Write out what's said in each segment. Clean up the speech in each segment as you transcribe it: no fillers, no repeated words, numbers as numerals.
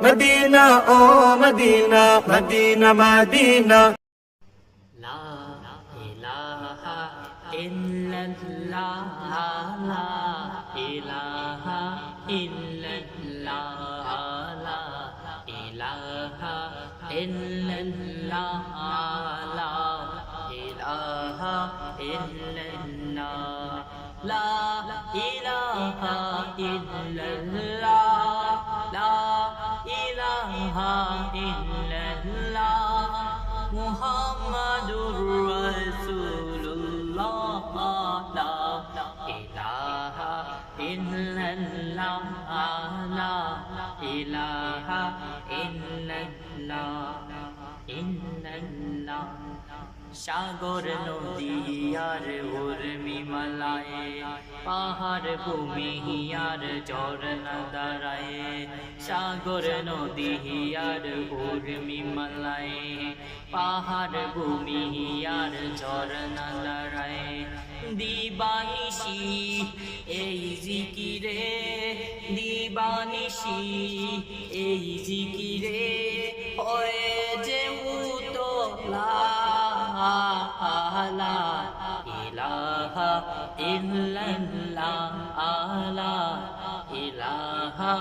Medina oh Medina Medina Medina লা ইলাহা ইল্লাল্লাহ লা ইলাহা ইল্লাল্লাহ লা ইলাহা ইল্লাল্লাহ লা ইলাহা ইল্লাল্লাহ লা ইলাহা ইল্লাল্লাহ লা ইলাহা ইল্লাল্লাহ মুহাম্মাদুর রাসূলুল্লাহ লা ইলাহা ইল্লাল্লাহ লা ইলাহা ইল্লাল্লাহ ইল্লাল্লাহ সাগর নদী আর উর্মি মালায়ে পাহাড় ভূমি আর ঝরনা দাঁড়ায় সাগর নদী আর উর্মি মালায়ে পাহাড় ভূমি আর ঝরনা দাঁড়ায় দিবানিশি এই জিকিরে দিবানিশি এই জিকিরে ওয়ে যে উতলা লা ইলাহা ইল্লাল্লাহ লা ইলাহা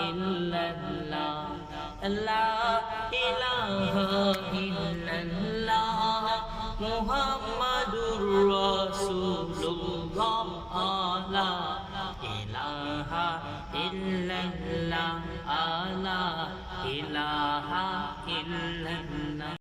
ইল্লাল্লাহ লা ইলাহা ইল্লাল্লাহ মুহাম্মাদুর রাসূলুল্লাহ লা ইলাহা ইল্লাল্লাহ লা ইলাহা ইল্লাল্লাহ